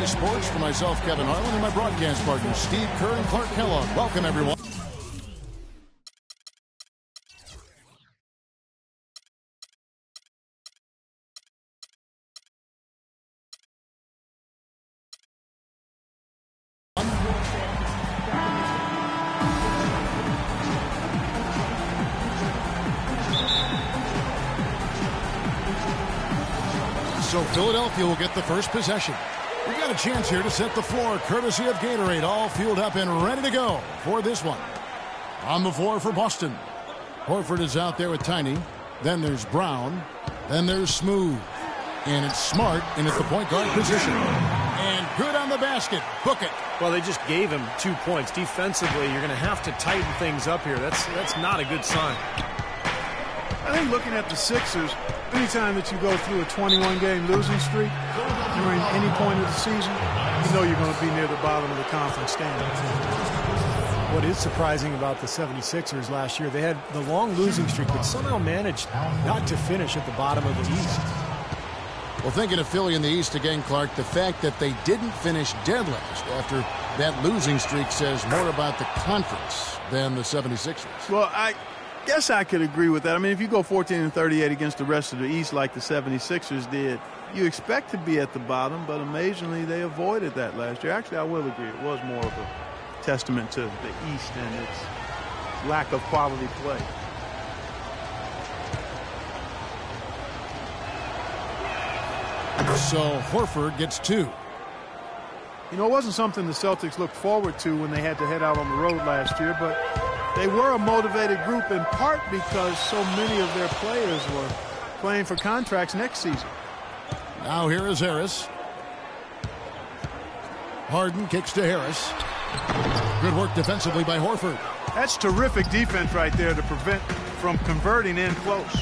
Friday Sports for myself, Kevin Harlan, and my broadcast partners, Steve Kerr and Clark Kellogg. Welcome, everyone. So Philadelphia will get the first possession. We got a chance here to set the floor, courtesy of Gatorade, all fueled up and ready to go for this one. On the floor for Boston. Horford is out there with Tiny. Then there's Brown. Then there's Smooth. And it's Smart in at the point guard position. And good on the basket. Book it. Well, they just gave him 2 points. Defensively, you're going to have to tighten things up here. That's not a good sign. I think looking at the Sixers, anytime that you go through a 21-game losing streak during any point of the season, you know you're going to be near the bottom of the conference standings. What is surprising about the 76ers last year, they had the long losing streak, but somehow managed not to finish at the bottom of the East. Well, thinking of Philly in the East again, Clark, the fact that they didn't finish dead last after that losing streak says more about the conference than the 76ers. Well, I guess I could agree with that. I mean, if you go 14-38 against the rest of the East like the 76ers did, you expect to be at the bottom, but amazingly they avoided that last year. Actually, I will agree. It was more of a testament to the East and its lack of quality play. So Horford gets 2. You know, it wasn't something the Celtics looked forward to when they had to head out on the road last year, but they were a motivated group in part because so many of their players were playing for contracts next season. Now here is Harris. Harden kicks to Harris. Good work defensively by Horford. That's terrific defense right there to prevent from converting in close.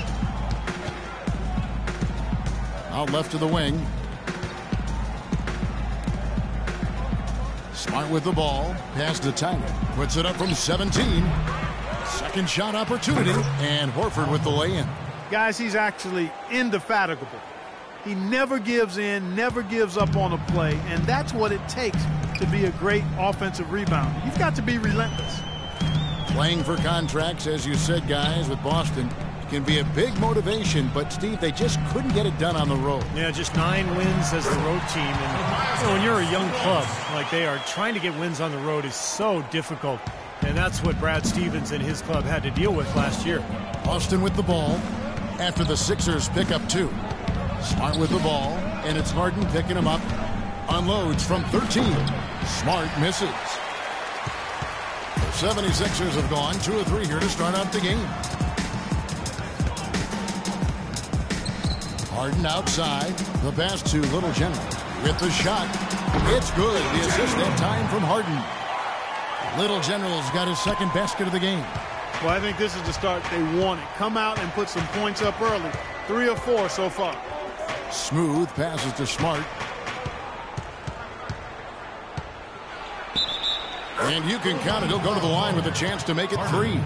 Out left to the wing. Smart with the ball. Pass to Tiny. Puts it up from 17. Second shot opportunity. And Horford with the lay-in. Guys, he's actually indefatigable. He never gives in, never gives up on a play, and that's what it takes to be a great offensive rebounder. You've got to be relentless. Playing for contracts, as you said, guys, with Boston can be a big motivation, but Steve, they just couldn't get it done on the road. Yeah, just 9 wins as the road team, and you know, when you're a young club like they are, trying to get wins on the road is so difficult, and that's what Brad Stevens and his club had to deal with last year. Boston with the ball after the Sixers pick up 2. Smart with the ball, and it's Harden picking him up. Unloads from 13. Smart misses. The 76ers have gone 2 of 3 here to start out the game. Harden outside. The pass to Little General with the shot. It's good. The assist that time from Harden. Little General's got his second basket of the game. Well, I think this is the start they wanted. Come out and put some points up early. 3 of 4 so far. Smooth passes to Smart. And you can count it. He'll go to the line with a chance to make it 3.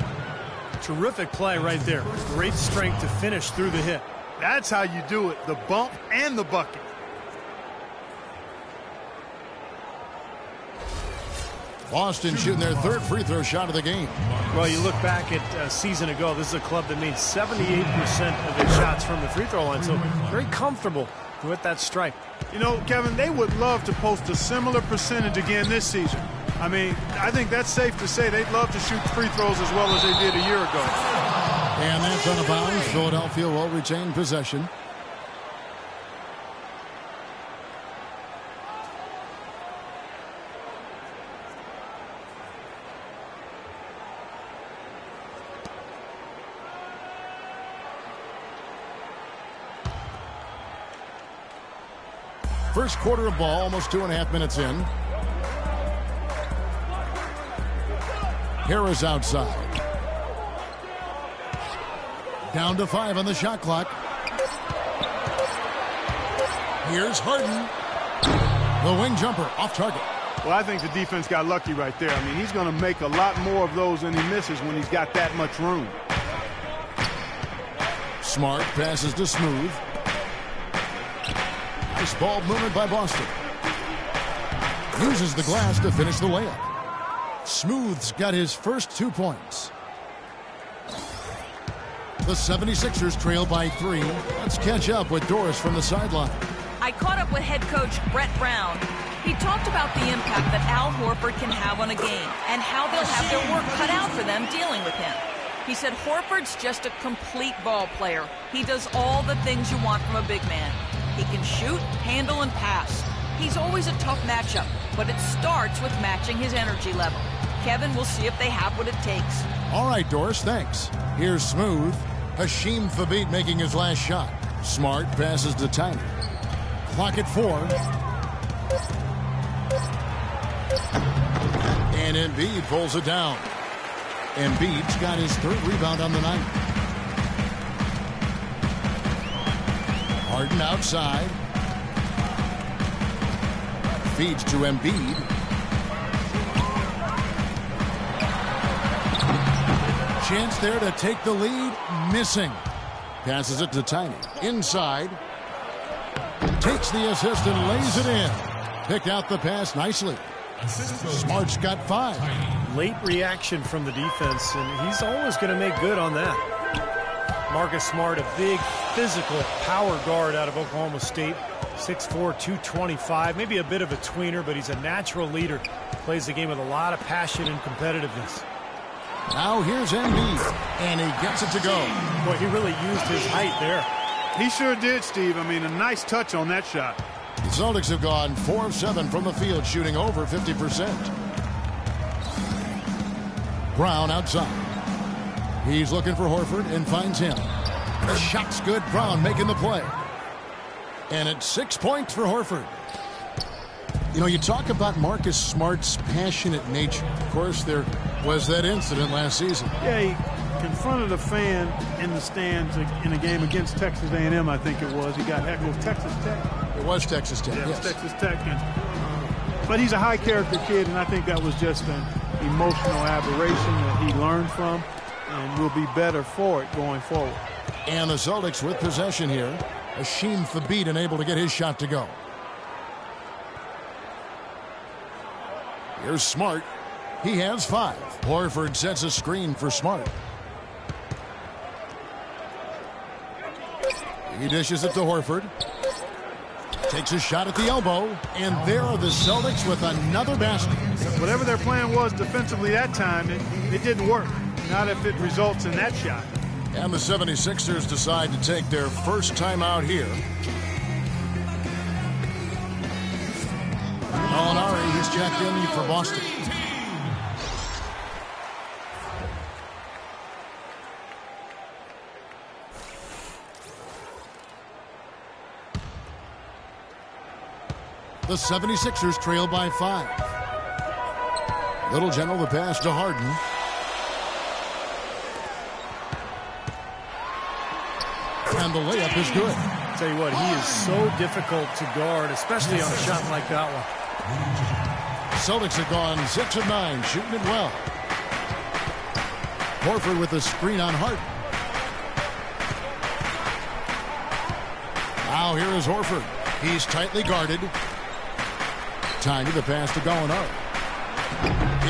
Terrific play right there. Great strength to finish through the hit. That's how you do it. The bump and the bucket. Boston shooting their 3rd free throw shot of the game. Well, you look back at a season ago, this is a club that made 78% of their shots from the free throw line, so very comfortable with that strike. You know, Kevin, they would love to post a similar percentage again this season. I mean, I think that's safe to say they'd love to shoot free throws as well as they did a year ago. And that's out of bounds. Philadelphia will retain possession. First quarter of ball, almost 2.5 minutes in. Harris outside. Down to 5 on the shot clock. Here's Harden. The wing jumper off target. Well, I think the defense got lucky right there. I mean, he's going to make a lot more of those than he misses when he's got that much room. Smart passes to Smooth. Nice ball movement by Boston. Uses the glass to finish the layup. Smooth's got his first 2 points. The 76ers trail by 3. Let's catch up with Doris from the sideline. I caught up with head coach Brett Brown. He talked about the impact that Al Horford can have on a game and how they'll have their work cut out for them dealing with him. He said Horford's just a complete ball player. He does all the things you want from a big man. He can shoot, handle, and pass. He's always a tough matchup, but it starts with matching his energy level. Kevin will see if they have what it takes. All right, Doris, thanks. Here's Smooth. Hashim Thabit making his last shot. Smart passes to Tiny. Clock at 4. And Embiid pulls it down. Embiid's got his 3rd rebound on the night. Harden outside. Feeds to Embiid. Chance there to take the lead. Missing. Passes it to Tiny. Inside. Takes the assist and lays it in. Picked out the pass nicely. Smart's got 5. Late reaction from the defense, and he's always going to make good on that. Marcus Smart, a big physical power guard out of Oklahoma State. 6'4", 225, maybe a bit of a tweener, but he's a natural leader. Plays the game with a lot of passion and competitiveness. Now here's Embiid, and he gets it to go. Boy, he really used his height there. He sure did, Steve. I mean, a nice touch on that shot. The Celtics have gone 4 of 7 from the field, shooting over 50%. Brown outside. He's looking for Horford and finds him. The shot's good. Brown making the play. And it's 6 points for Horford. You know, you talk about Marcus Smart's passionate nature. Of course, there was that incident last season. Yeah, he confronted a fan in the stands in a game against Texas A&M, I think it was. He got heckled. Texas Tech. It was Texas Tech, yeah, yes. Texas Tech. But he's a high-character kid, and I think that was just an emotional aberration that he learned from and will be better for it going forward. And the Celtics with possession here. Hashim Thabit unable to get his shot to go. Here's Smart. He has 5. Horford sets a screen for Smart. He dishes it to Horford. Takes a shot at the elbow. And there are the Celtics with another basket. Whatever their plan was defensively that time, it didn't work. Not if it results in that shot. And the 76ers decide to take their first time out here. Molinari, he's checked in for Boston. The 76ers trail by 5. Little General the pass to Harden. And the layup is good. I'll tell you what, he is so difficult to guard, especially on a shot like that one. Celtics have gone 6 of 9, shooting it well. Horford with a screen on Harden. Now here is Horford. He's tightly guarded. Time to the pass to Gallinari.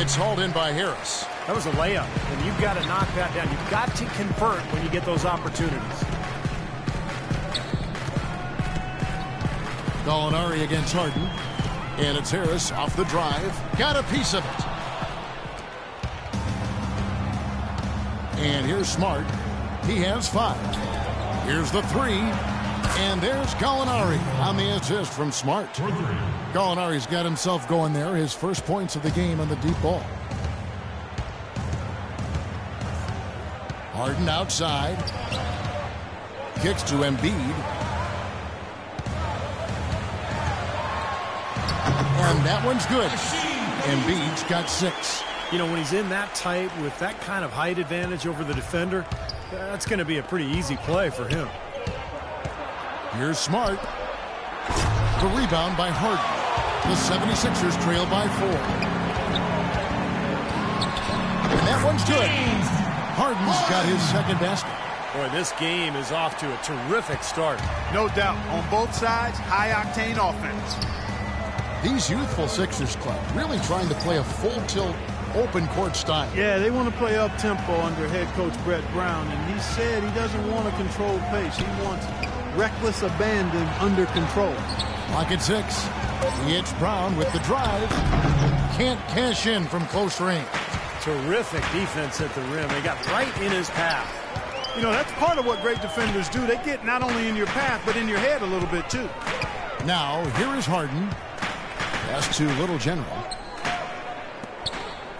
It's hauled in by Harris. That was a layup, and you've got to knock that down. You've got to convert when you get those opportunities. Gallinari against Harden. And it's Harris off the drive. Got a piece of it. And here's Smart. He has 5. Here's the 3. And there's Gallinari on the assist from Smart. Gallinari's got himself going there. His first points of the game on the deep ball. Harden outside. Kicks to Embiid. And that one's good. Embiid's got 6. You know, when he's in that tight with that kind of height advantage over the defender, that's going to be a pretty easy play for him. Here's Smart. The rebound by Harden. The 76ers trail by 4. And that one's good. Harden's got his second basket. Boy, this game is off to a terrific start. No doubt. On both sides, high-octane offense. These youthful Sixers club really trying to play a full tilt open court style. Yeah, they want to play up-tempo under head coach Brett Brown, and he said he doesn't want a controlled pace. He wants reckless abandon under control. Lock at 6. It's Brown with the drive. Can't cash in from close range. Terrific defense at the rim. They got right in his path. You know, that's part of what great defenders do. They get not only in your path, but in your head a little bit, too. Now, here is Harden. Pass to Little General.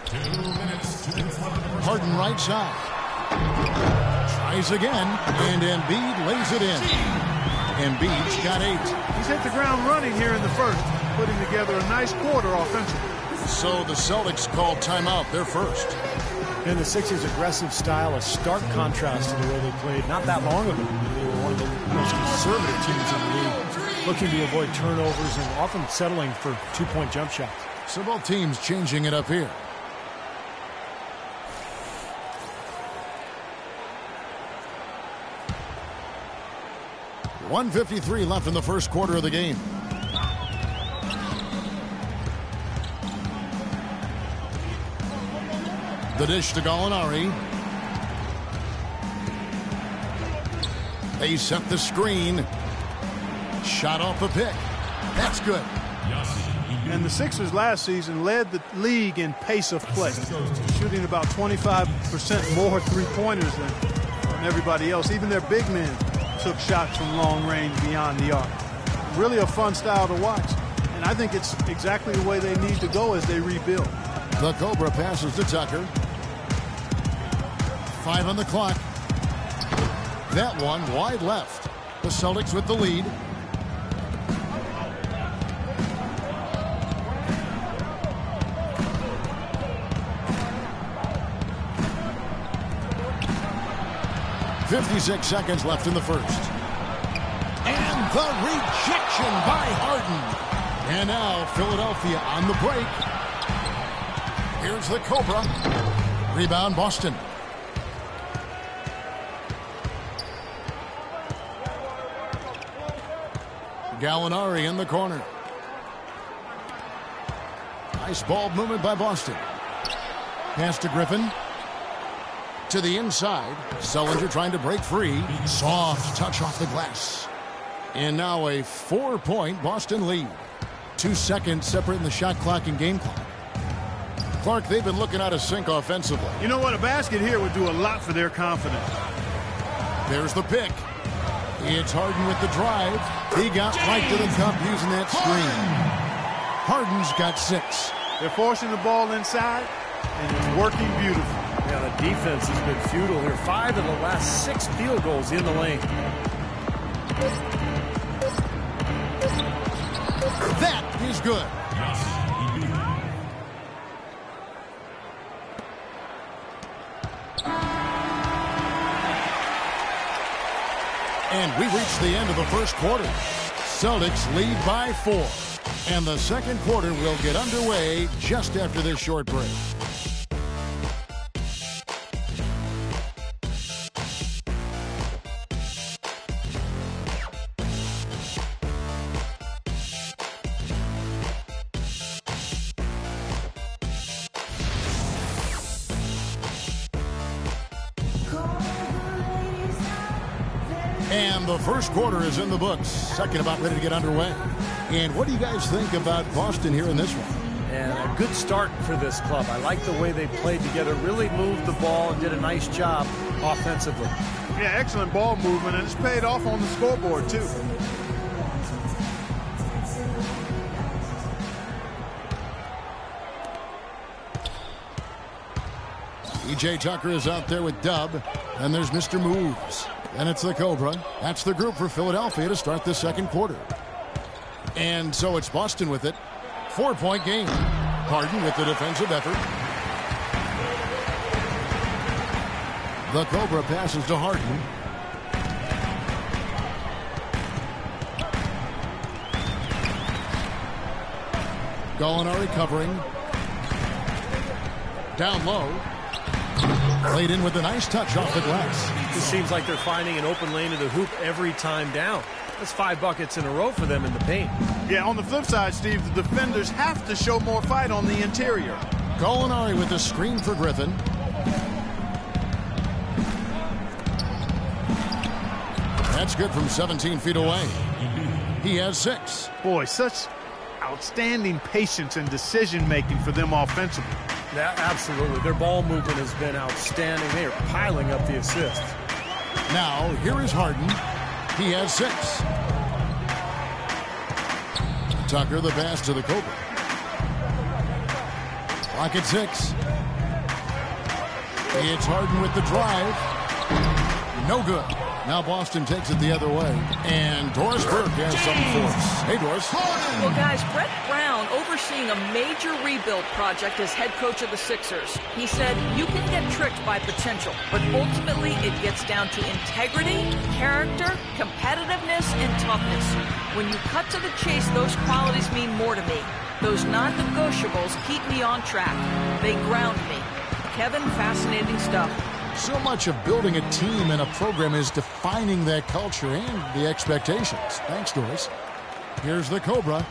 2 minutes. Harden right side. Tries again, and Embiid lays it in. Embiid's got 8. He's hit the ground running here in the first, putting together a nice quarter offensively. So the Celtics called timeout, their first. And the Sixers' aggressive style, a stark contrast to the way they played not that long ago. They were one of the most conservative teams in the league, looking to avoid turnovers and often settling for two-point jump shots. So both teams changing it up here. .153 left in the first quarter of the game. The dish to Gallinari. They set the screen. Shot off the pick. That's good. And the Sixers last season led the league in pace of play, shooting about 25% more three-pointers than everybody else. Even their big men took shots from long range beyond the arc. Really a fun style to watch. And I think it's exactly the way they need to go as they rebuild. The Cobra passes to Tucker. 5 on the clock. That one wide left. The Celtics with the lead. .56 seconds left in the first. And the rejection by Harden. And now Philadelphia on the break. Here's the Cobra. Rebound Boston. Gallinari in the corner. Nice ball movement by Boston. Pass to Griffin. To the inside. Sullinger trying to break free. Soft touch off the glass. And now a 4-point Boston lead. 2 seconds separating the shot clock and game clock. Clark, they've been looking out of sync offensively. You know what? A basket here would do a lot for their confidence. There's the pick. It's Harden with the drive. He got right to the cup using that screen. Harden's got 6. They're forcing the ball inside, and it's working beautifully. Yeah, the defense has been futile here. 5 of the last 6 field goals in the lane. That is good. And we reach the end of the first quarter. Celtics lead by 4. And the second quarter will get underway just after this short break. And the first quarter is in the books. Second about ready to get underway. And what do you guys think about Boston here in this one? And a good start for this club. I like the way they played together. Really moved the ball and did a nice job offensively. Yeah, excellent ball movement, and it's paid off on the scoreboard, too. E.J. Tucker is out there with Dub. And there's Mr. Moves. And it's the Cobra. That's the group for Philadelphia to start the second quarter. And so it's Boston with it. 4-point game. Harden with the defensive effort. The Cobra passes to Harden. Gallinari covering. Down low. Played in with a nice touch off the glass. It seems like they're finding an open lane to the hoop every time down. That's 5 buckets in a row for them in the paint. Yeah, on the flip side, Steve, the defenders have to show more fight on the interior. Gallinari with the screen for Griffin. That's good from 17 feet away. He has 6. Boy, such outstanding patience and decision-making for them offensively. Yeah, absolutely. Their ball movement has been outstanding. They are piling up the assists. Now, here is Harden. He has 6. Tucker, the pass to the Cobra. Clock at 6. It's Harden with the drive. No good. Now Boston takes it the other way. And Doris Burke has something for us. Hey, Doris. Well, guys, Brett Brown overseeing a major rebuild project as head coach of the Sixers. He said, you can get tricked by potential, but ultimately it gets down to integrity, character, competitiveness, and toughness. When you cut to the chase, those qualities mean more to me. Those non-negotiables keep me on track. They ground me. Kevin, fascinating stuff. So much of building a team and a program is defining that culture and the expectations. Thanks, Doris. Here's the Cobra.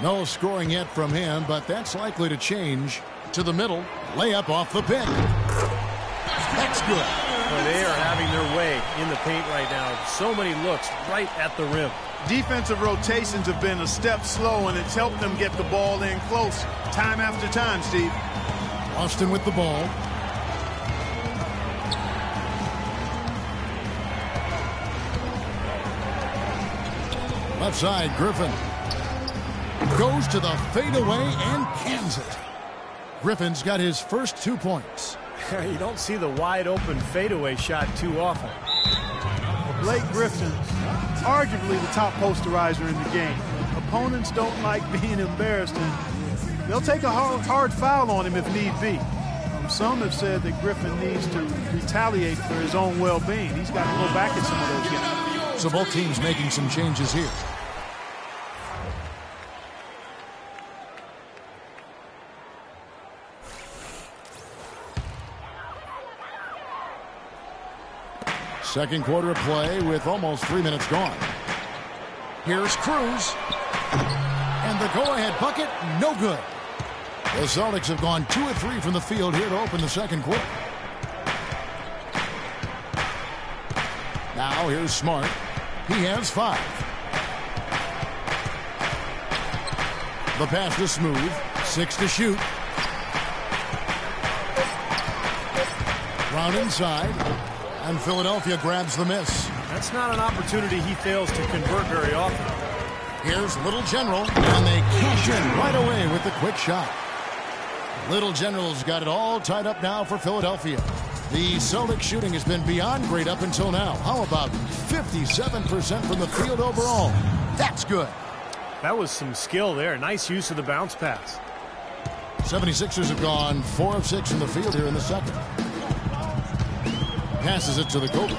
No scoring yet from him, but that's likely to change. To the middle, layup off the pick. That's good. Well, they are having their way in the paint right now. So many looks right at the rim. Defensive rotations have been a step slow, and it's helped them get the ball in close time after time, Steve. Austin with the ball. Left side, Griffin. Goes to the fadeaway and cans it. Griffin's got his first 2 points. You don't see the wide-open fadeaway shot too often. Blake Griffin, arguably the top posterizer in the game. Opponents don't like being embarrassed, and they'll take a hard foul on him if need be. Some have said that Griffin needs to retaliate for his own well-being. He's got to go back at some of those guys. So both teams making some changes here. Second quarter of play with almost 3 minutes gone. Here's Cruz. And the go-ahead bucket, no good. The Celtics have gone 2 of 3 from the field here to open the second quarter. Now here's Smart. He has 5. The pass to Smooth. 6 to shoot. Round inside. And Philadelphia grabs the miss. That's not an opportunity he fails to convert very often. Here's Little General. And they cash in right away with the quick shot. Little General's got it all tied up now for Philadelphia. The Celtics shooting has been beyond great up until now. How about 57% from the field overall? That's good. That was some skill there. Nice use of the bounce pass. 76ers have gone 4 of 6 from the field here in the second. Passes it to the Cobra.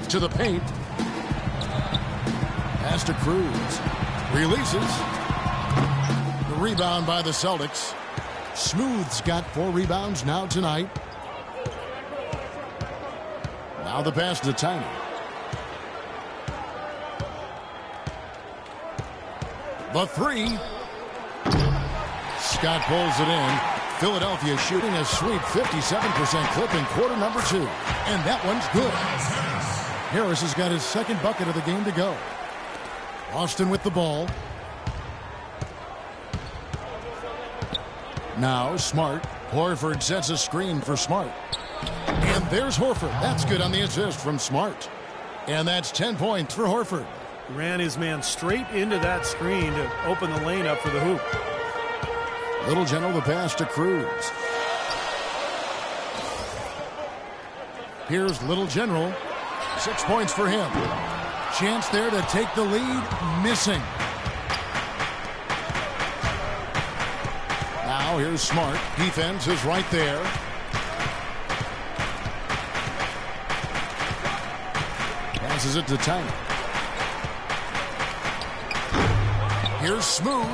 To the paint. Pass to Cruz. Releases. The rebound by the Celtics. Smooth's got 4 rebounds now tonight. Now the pass to Tiny. The 3. Scott pulls it in. Philadelphia shooting a sweet 57% clip in quarter number 2. And that one's good. Harris has got his second bucket of the game to go. Austin with the ball. Now Smart. Horford sets a screen for Smart. And there's Horford. That's good on the assist from Smart. And that's 10 points for Horford. Ran his man straight into that screen to open the lane up for the hoop. Little General the pass to Cruz. Here's Little General. 6 points for him. Chance there to take the lead. Missing. Now here's Smart. Defense is right there. Passes it to Tiny. Here's Smooth.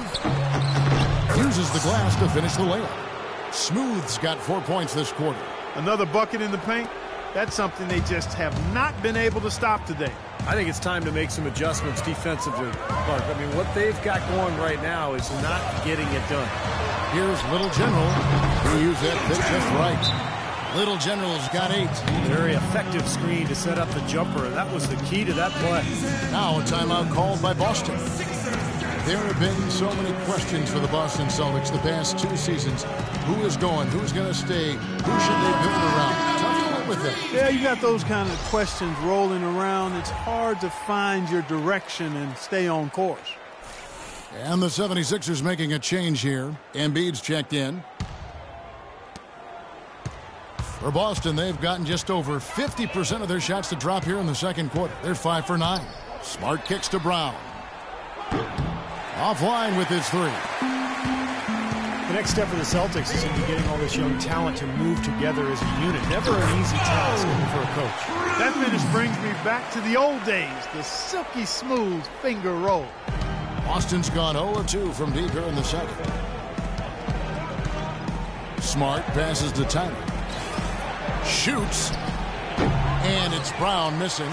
Uses the glass to finish the layup. Smooth's got 4 points this quarter. Another bucket in the paint. That's something they just have not been able to stop today. I think it's time to make some adjustments defensively, Clark. I mean, what they've got going right now is not getting it done. Here's Little General. He used that pitch just right. Little General's got 8. Very effective screen to set up the jumper. That was the key to that play. Now a timeout called by Boston. There have been so many questions for the Boston Celtics the past 2 seasons. Who is going? Who's going to stay? Who should they build around? Tough to live with them. Yeah, you got those kind of questions rolling around. It's hard to find your direction and stay on course. And the 76ers making a change here. Embiid's checked in. For Boston, they've gotten just over 50% of their shots to drop here in the second quarter. They're 5 for 9. Smart kicks to Brown. Offline with his 3. The next step for the Celtics is into getting all this young talent to move together as a unit. Never an easy task for a coach. That finish brings me back to the old days, the silky smooth finger roll. Boston's gone 0-2 from deep here in the second. Smart passes to Tyler. Shoots. And it's Brown missing.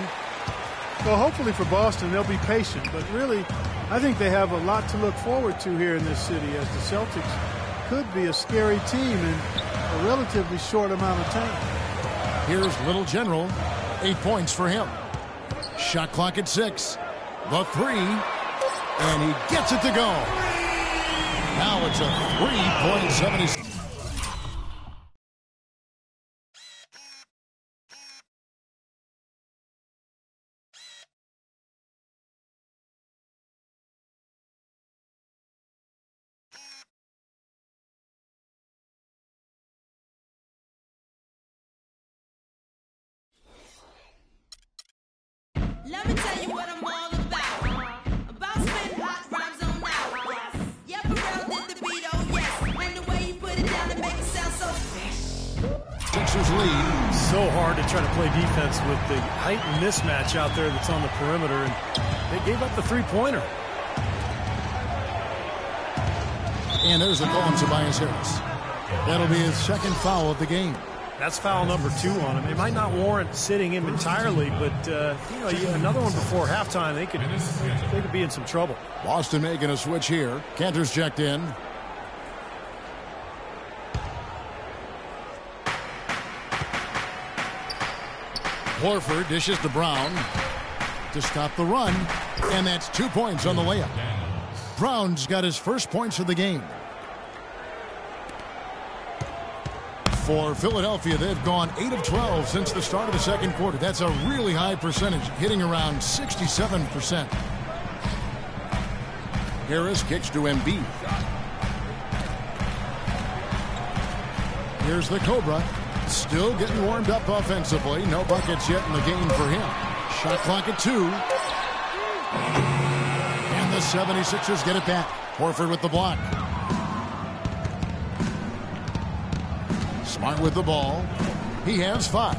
Well, hopefully for Boston, they'll be patient. But really, I think they have a lot to look forward to here in this city, as the Celtics could be a scary team in a relatively short amount of time. Here's Little General. 8 points for him. Shot clock at 6. The 3. And he gets it to go. Now it's a 3-point 76. Let me tell you what I'm all about. About spitting hot rhymes on out. Yeah, Pharrell did the beat, oh yes. And the way you put it down and make it sound so fresh. Sixers lead. So hard to try to play defense with the heightened mismatch out there that's on the perimeter, and they gave up the 3-pointer. And there's the call on Tobias Harris. That'll be his second foul of the game. That's foul number 2 on him. It might not warrant sitting him entirely, but another one before halftime, they could be in some trouble. Boston making a switch here. Cantor's checked in. Horford dishes to Brown to stop the run, and that's 2 points on the layup. Brown's got his first points of the game. For Philadelphia, they've gone 8 of 12 since the start of the second quarter. That's a really high percentage, hitting around 67%. Harris kicks to Embiid. Here's the Cobra. Still getting warmed up offensively. No buckets yet in the game for him. Shot clock at 2. And the 76ers get it back. Horford with the block. Smart with the ball. He has 5.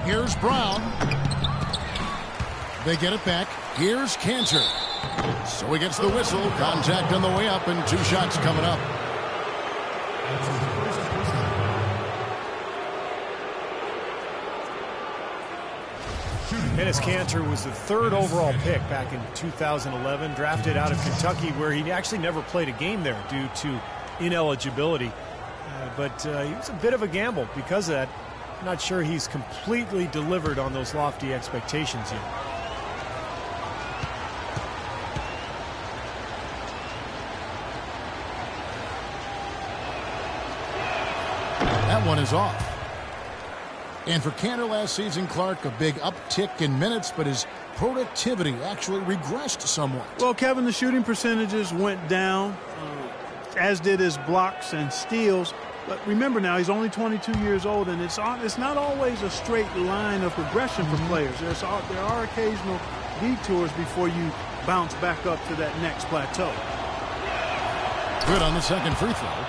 Here's Brown. They get it back. Here's Cantor. So he gets the whistle. Contact on the way up and 2 shots coming up. Enes Kanter was the 3rd overall pick back in 2011, drafted out of Kentucky, where he actually never played a game there due to ineligibility. But he was a bit of a gamble because of that. Not sure he's completely delivered on those lofty expectations yet. That one is off. And for Cantor last season, Clark, a big uptick in minutes, but his productivity actually regressed somewhat. Well, Kevin, the shooting percentages went down, as did his blocks and steals. But remember now, he's only 22 years old, and it's not always a straight line of progression for players. There are occasional detours before you bounce back up to that next plateau. Good on the second free throw.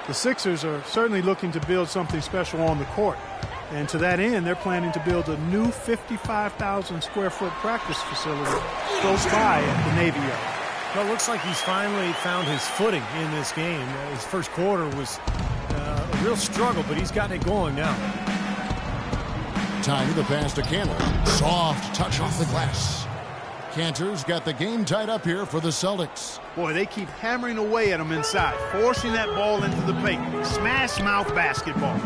The Sixers are certainly looking to build something special on the court. And to that end, they're planning to build a new 55,000 square foot practice facility close by at the Navy Yard. Well, it looks like he's finally found his footing in this game. His first quarter was a real struggle, but he's gotten it going now. Tiny, the pass to Cantor. Soft touch off the glass. Cantor's got the game tied up here for the Celtics. Boy, they keep hammering away at them inside, forcing that ball into the paint. Smash mouth basketball.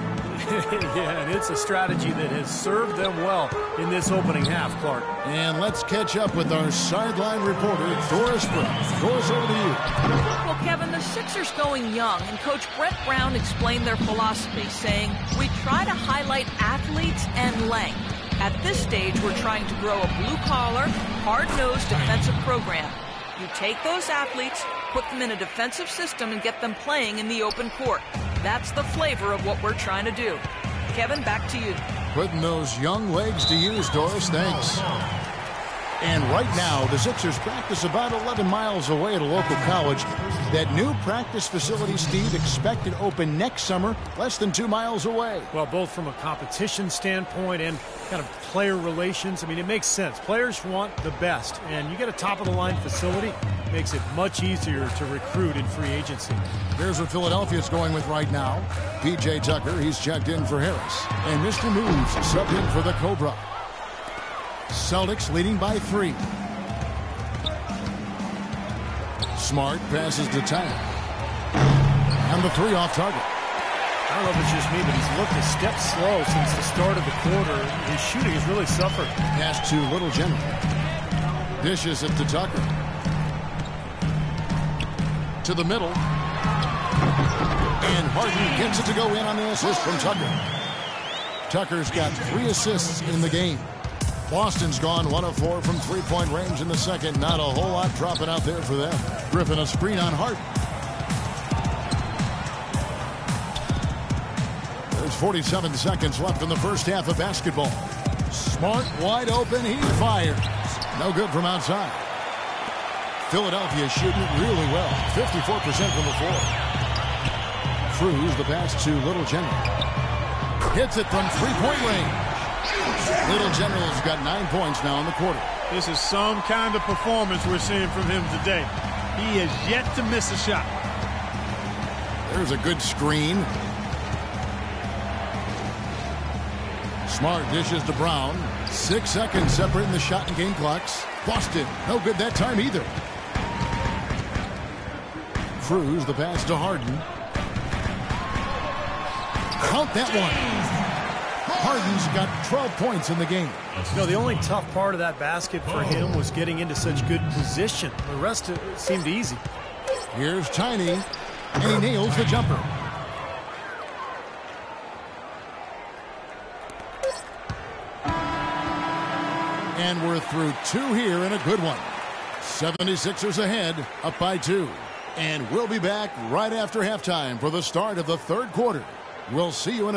Yeah, and it's a strategy that has served them well in this opening half, Clark. And let's catch up with our sideline reporter, Doris Brown. Doris, over to you. Well, Kevin, the Sixers going young, and Coach Brett Brown explained their philosophy, saying, we try to highlight athletes and length. At this stage, we're trying to grow a blue-collar, hard-nosed defensive program. You take those athletes, put them in a defensive system, and get them playing in the open court. That's the flavor of what we're trying to do. Kevin, back to you. Putting those young legs to use, Doris. Thanks. And right now, the Sixers practice about 11 miles away at a local college. That new practice facility, Steve, expected to open next summer, less than 2 miles away. Well, both from a competition standpoint and kind of player relations, I mean, it makes sense. Players want the best, and you get a top-of-the-line facility, makes it much easier to recruit in free agency. Here's what Philadelphia's going with right now. P.J. Tucker, he's checked in for Harris. And Mr. Moves subbed in for the Cobra. Celtics leading by 3. Smart passes to Tiny. And the 3 off target. I don't know if it's just me, but he's looked a step slow since the start of the quarter. His shooting has really suffered. Pass to Little General. Dishes it to Tucker. To the middle. And Harden gets it to go in on the assist from Tucker. Tucker's got 3 assists in the game. Boston's gone 1 of 4 from three-point range in the second. Not a whole lot dropping out there for them. Griffin a screen on Harden. There's 47 seconds left in the first half of basketball. Smart wide open. He fires. No good from outside. Philadelphia shooting it really well. 54% from the floor. Cruz the pass to Little General. Hits it from three-point range. Little General's got 9 points now in the quarter. This is some kind of performance we're seeing from him today. He has yet to miss a shot. There's a good screen. Smart dishes to Brown. 6 seconds separating the shot and game clocks. Boston, no good that time either. Cruz the pass to Harden. Count that one. Harden's got 12 points in the game. You know, the only tough part of that basket for him was getting into such good position. The rest seemed easy. Here's Tiny, and he nails the jumper. And we're through 2 here in a good one. 76ers ahead, up by 2. And we'll be back right after halftime for the start of the third quarter. We'll see you in a